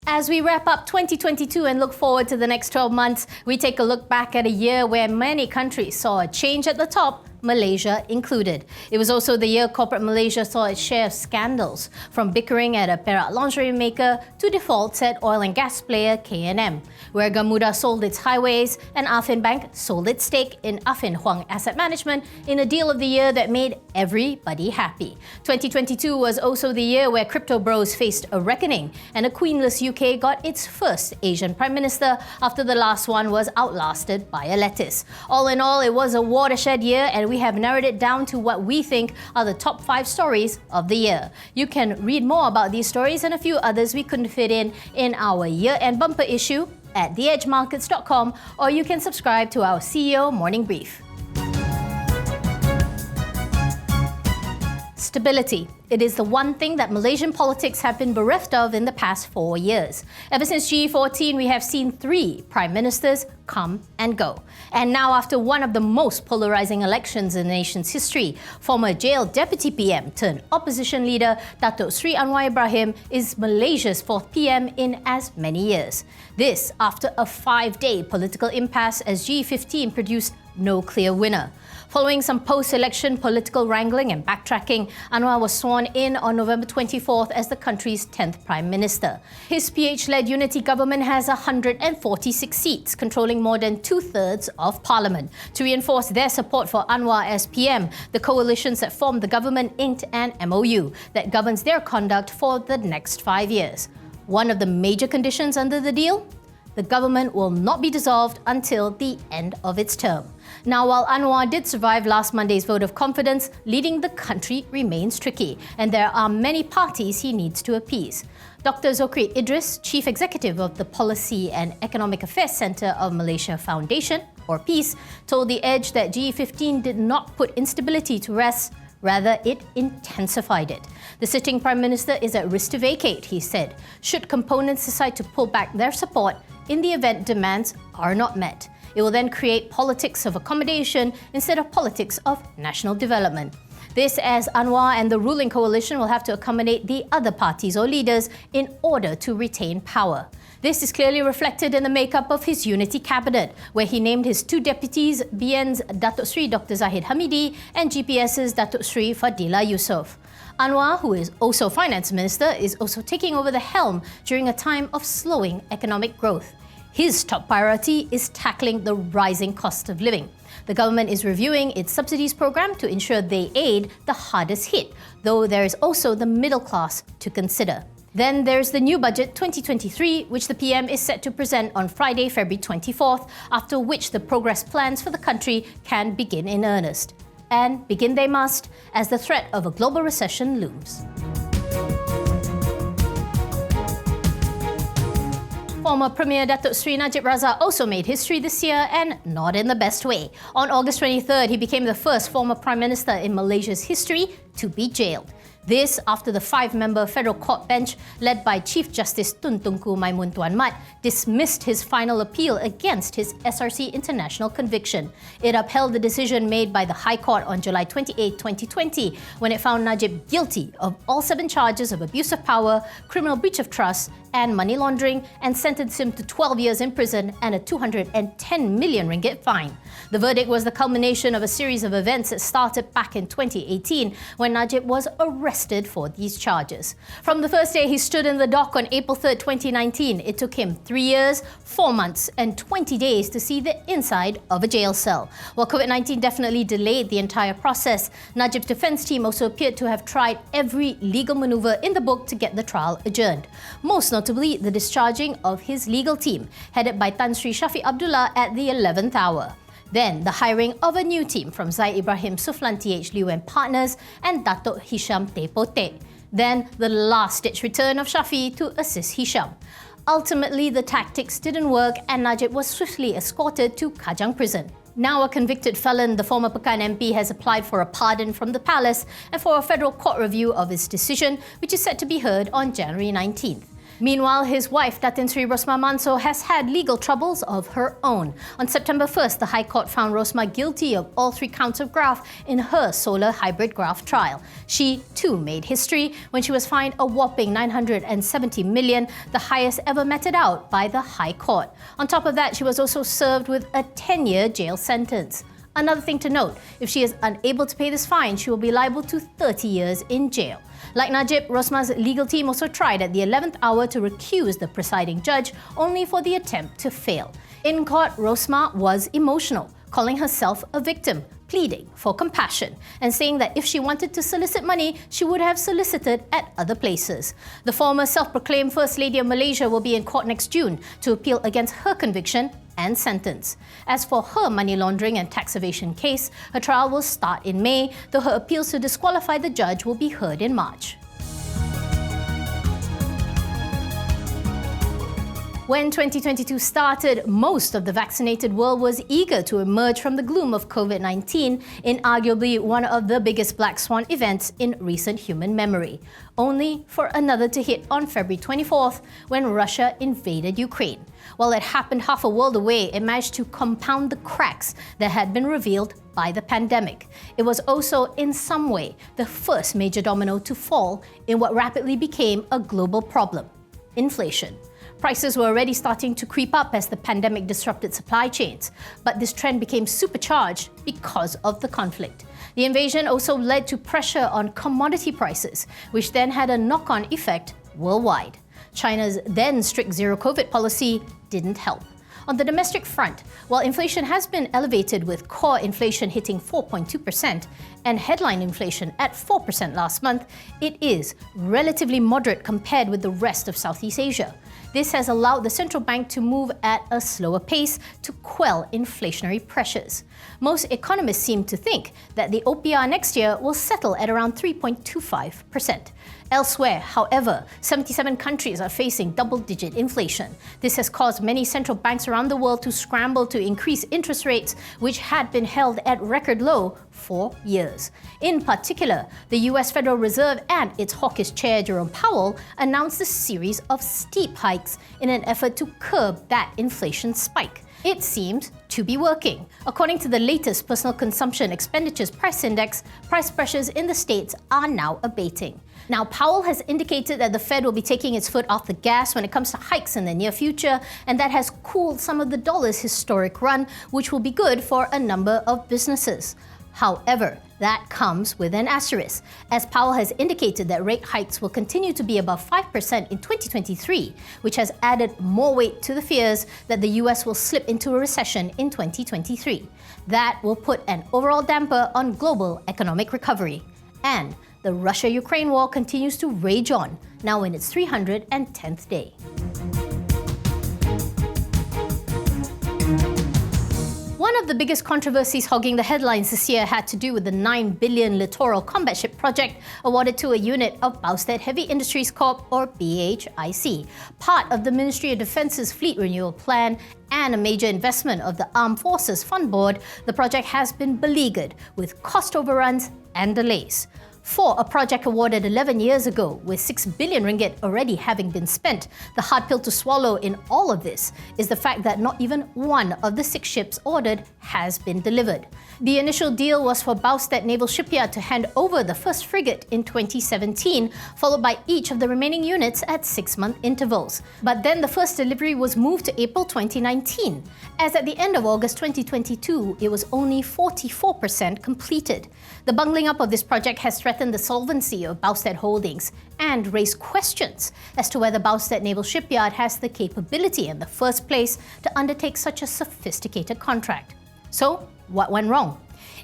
As we wrap up 2022 and look forward to the next 12 months, we take a look back at a year where many countries saw a change at the top, Malaysia included. It was also the year corporate Malaysia saw its share of scandals, from bickering at a Perak lingerie maker to defaults at oil and gas player K&M, where Gamuda sold its highways and Affin Bank sold its stake in Affin Hwang Asset Management in a deal of the year that made everybody happy. 2022 was also the year where crypto bros faced a reckoning, and a queenless UK got its first Asian Prime Minister after the last one was outlasted by a lettuce. All in all, it was a watershed year, and we have narrowed it down to what we think are the top 5 stories of the year. You can read more about these stories and a few others we couldn't fit in our year-end bumper issue at theedgemarkets.com, or you can subscribe to our CEO Morning Brief. Stability. It is the one thing that Malaysian politics have been bereft of in the past 4 years. Ever since G14, we have seen 3 prime ministers come and go. And now, after one of the most polarizing elections in the nation's history, former jailed deputy PM turned opposition leader Datuk Sri Anwar Ibrahim is Malaysia's 4th PM in as many years. This after a 5-day political impasse as G15 produced no clear winner. Following some post-election political wrangling and backtracking, Anwar was sworn in on November 24th as the country's 10th Prime Minister. His PH-led unity government has 146 seats, controlling more than 2/3 of Parliament. To reinforce their support for Anwar as PM, the coalitions that formed the government inked an MOU that governs their conduct for the next 5 years. One of the major conditions under the deal? The government will not be dissolved until the end of its term. Now, while Anwar did survive last Monday's vote of confidence, leading the country remains tricky, and there are many parties he needs to appease. Dr. Zokri Idris, Chief Executive of the Policy and Economic Affairs Centre of Malaysia Foundation, or PEACE, told The Edge that G15 did not put instability to rest. Rather, it intensified it. The sitting Prime Minister is at risk to vacate, he said, should components decide to pull back their support in the event demands are not met. It will then create politics of accommodation instead of politics of national development. This as Anwar and the ruling coalition will have to accommodate the other parties or leaders in order to retain power. This is clearly reflected in the makeup of his unity cabinet, where he named his 2 deputies, BN's Datuk Sri Dr. Zahid Hamidi and GPS's Datuk Sri Fadila Yusof. Anwar, who is also Finance Minister, is also taking over the helm during a time of slowing economic growth. His top priority is tackling the rising cost of living. The government is reviewing its subsidies program to ensure they aid the hardest hit, though there is also the middle class to consider. Then there's the new budget 2023, which the PM is set to present on Friday, February 24th, after which the progress plans for the country can begin in earnest. And begin they must, as the threat of a global recession looms. Former Premier Datuk Sri Najib Razak also made history this year, and not in the best way. On August 23rd, he became the first former Prime Minister in Malaysia's history to be jailed. This after the 5-member federal court bench, led by Chief Justice Tun Tunku Maimun Tuan Mat, dismissed his final appeal against his SRC international conviction. It upheld the decision made by the High Court on July 28, 2020, when it found Najib guilty of all 7 charges of abuse of power, criminal breach of trust, and money laundering, and sentenced him to 12 years in prison and a 210 million ringgit fine. The verdict was the culmination of a series of events that started back in 2018, when Najib was arrested for these charges. From the first day he stood in the dock on April 3, 2019, it took him 3 years, 4 months, and 20 days to see the inside of a jail cell. While COVID-19 definitely delayed the entire process, Najib's defense team also appeared to have tried every legal maneuver in the book to get the trial adjourned. Most notably, the discharging of his legal team, headed by Tan Sri Shafiq Abdullah at the 11th hour. Then, the hiring of a new team from Zaid Ibrahim Suflan TH Liu and Partners and Datuk Hisham Tepote. Then, the last-ditch return of Shafi to assist Hisham. Ultimately, the tactics didn't work and Najib was swiftly escorted to Kajang prison. Now a convicted felon, the former Pekan MP has applied for a pardon from the palace and for a federal court review of his decision, which is set to be heard on January 19th. Meanwhile, his wife, Datin Sri Rosmah Mansor, has had legal troubles of her own. On September 1st, the High Court found Rosmah guilty of all 3 counts of graft in her solar hybrid graft trial. She, too, made history when she was fined a whopping 970 million, the highest ever meted out by the High Court. On top of that, she was also served with a 10-year jail sentence. Another thing to note, if she is unable to pay this fine, she will be liable to 30 years in jail. Like Najib, Rosmah's legal team also tried at the 11th hour to recuse the presiding judge, only for the attempt to fail. In court, Rosmah was emotional, calling herself a victim, pleading for compassion, and saying that if she wanted to solicit money, she would have solicited at other places. The former self-proclaimed First Lady of Malaysia will be in court next June to appeal against her conviction and sentence. As for her money laundering and tax evasion case, her trial will start in May, though her appeals to disqualify the judge will be heard in March. When 2022 started, most of the vaccinated world was eager to emerge from the gloom of COVID-19 in arguably one of the biggest black swan events in recent human memory, only for another to hit on February 24th when Russia invaded Ukraine. While it happened half a world away, it managed to compound the cracks that had been revealed by the pandemic. It was also, in some way, the first major domino to fall in what rapidly became a global problem: inflation. Prices were already starting to creep up as the pandemic disrupted supply chains, but this trend became supercharged because of the conflict. The invasion also led to pressure on commodity prices, which then had a knock-on effect worldwide. China's then strict zero-COVID policy didn't help. On the domestic front, while inflation has been elevated with core inflation hitting 4.2% and headline inflation at 4% last month, it is relatively moderate compared with the rest of Southeast Asia. This has allowed the central bank to move at a slower pace to quell inflationary pressures. Most economists seem to think that the OPR next year will settle at around 3.25%. Elsewhere, however, 77 countries are facing double-digit inflation. This has caused many central banks around the world to scramble to increase interest rates, which had been held at record low for years. In particular, the US Federal Reserve and its hawkish chair Jerome Powell announced a series of steep hikes in an effort to curb that inflation spike. It seems to be working. According to the latest Personal Consumption Expenditures Price Index, price pressures in the States are now abating. Now, Powell has indicated that the Fed will be taking its foot off the gas when it comes to hikes in the near future, and that has cooled some of the dollar's historic run, which will be good for a number of businesses. However, that comes with an asterisk, as Powell has indicated that rate hikes will continue to be above 5% in 2023, which has added more weight to the fears that the US will slip into a recession in 2023. That will put an overall damper on global economic recovery. And the Russia-Ukraine war continues to rage on, now in its 310th day. One of the biggest controversies hogging the headlines this year had to do with the $9 billion littoral combat ship project awarded to a unit of Bowstead Heavy Industries Corp, or BHIC, part of the Ministry of Defence's fleet renewal plan and a major investment of the Armed Forces Fund Board. The project has been beleaguered with cost overruns and delays. For a project awarded 11 years ago, with 6 billion ringgit already having been spent, the hard pill to swallow in all of this is the fact that not even one of the 6 ships ordered has been delivered. The initial deal was for Bowstead Naval Shipyard to hand over the first frigate in 2017, followed by each of the remaining units at 6-month intervals. But then the first delivery was moved to April 2019, as at the end of August 2022, it was only 44% completed. The bungling up of this project has threatened the solvency of Bowstead Holdings and raised questions as to whether Bowstead Naval Shipyard has the capability in the first place to undertake such a sophisticated contract. So, what went wrong?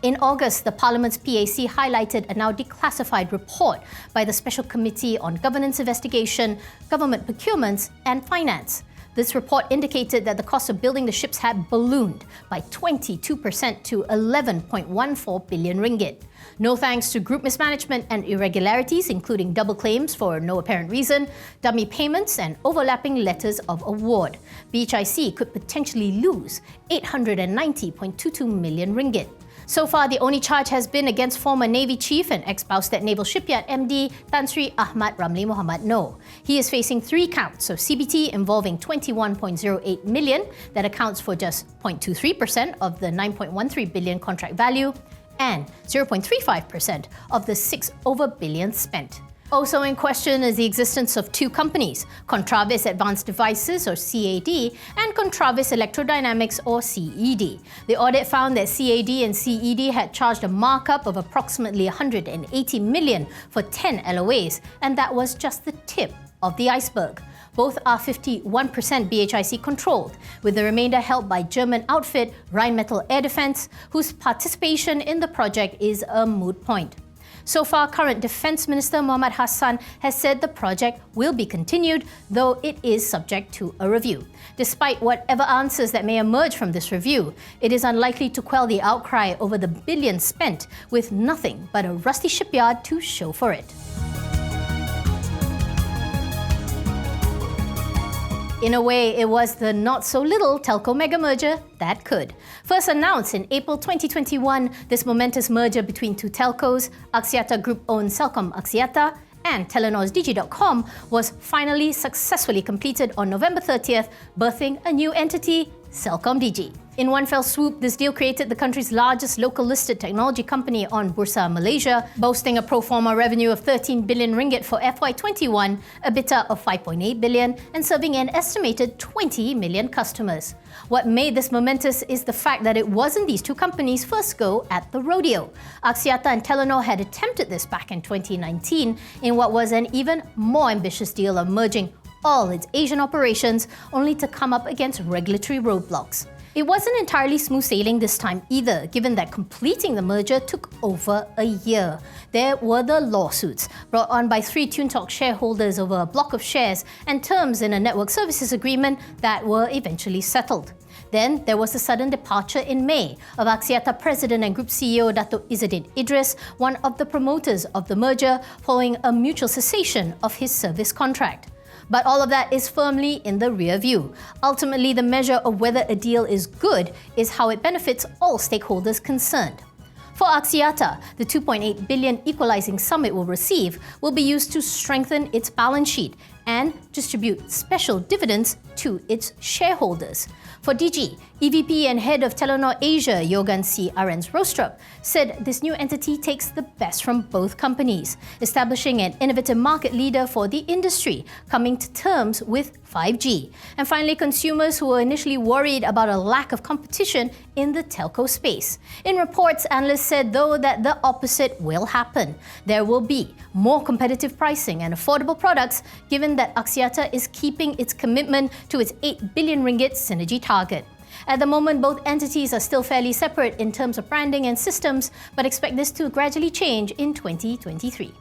In August, the Parliament's PAC highlighted a now declassified report by the Special Committee on Governance Investigation, Government Procurements and Finance. This report indicated that the cost of building the ships had ballooned by 22% to 11.14 billion ringgit. No thanks to group mismanagement and irregularities, including double claims for no apparent reason, dummy payments, and overlapping letters of award, BHIC could potentially lose 890.22 million ringgit. So far, the only charge has been against former Navy Chief and ex-Baustet Naval Shipyard MD Tan Sri Ahmad Ramli Muhammad Noor. He is facing 3 counts of CBT involving 21.08 million, that accounts for just 0.23% of the 9.13 billion contract value, and 0.35% of the 6 over billion spent. Also in question is the existence of 2 companies, Contravis Advanced Devices or CAD and Contravis Electrodynamics or CED. The audit found that CAD and CED had charged a markup of approximately 180 million for 10 LOAs, and that was just the tip of the iceberg. Both are 51% BHIC controlled, with the remainder held by German outfit Rheinmetall Air Defense, whose participation in the project is a moot point. So far, current Defence Minister Mohammad Hassan has said the project will be continued, though it is subject to a review. Despite whatever answers that may emerge from this review, it is unlikely to quell the outcry over the billions spent, with nothing but a rusty shipyard to show for it. In a way, it was the not-so-little telco mega-merger that could. First announced in April 2021, this momentous merger between 2 telcos, Axiata Group-owned Celcom Axiata and Telenor's Digi.com, was finally successfully completed on November 30th, birthing a new entity, Celcom Digi. In one fell swoop, this deal created the country's largest local listed technology company on Bursa Malaysia, boasting a pro forma revenue of 13 billion ringgit for FY21, EBITDA of 5.8 billion, and serving an estimated 20 million customers. What made this momentous is the fact that it wasn't these 2 companies' first go at the rodeo. Axiata and Telenor had attempted this back in 2019 in what was an even more ambitious deal of merging all its Asian operations, only to come up against regulatory roadblocks. It wasn't entirely smooth sailing this time either, given that completing the merger took over a year. There were the lawsuits, brought on by 3 TuneTalk shareholders over a block of shares and terms in a network services agreement that were eventually settled. Then there was the sudden departure in May of Axiata President and Group CEO Dato' Izzaddin Idris, one of the promoters of the merger, following a mutual cessation of his service contract. But all of that is firmly in the rear view. Ultimately, the measure of whether a deal is good is how it benefits all stakeholders concerned. For Axiata, the 2.8 billion equalizing sum it will receive will be used to strengthen its balance sheet and distribute special dividends to its shareholders. For Digi, EVP and head of Telenor Asia, Yogan C. Arens Rostrup, said this new entity takes the best from both companies, establishing an innovative market leader for the industry, coming to terms with 5G. And finally, consumers who were initially worried about a lack of competition in the telco space. In reports, analysts said, though, that the opposite will happen. There will be more competitive pricing and affordable products, given that Axiata is keeping its commitment to its 8 billion ringgit synergy target. At the moment, both entities are still fairly separate in terms of branding and systems, but expect this to gradually change in 2023.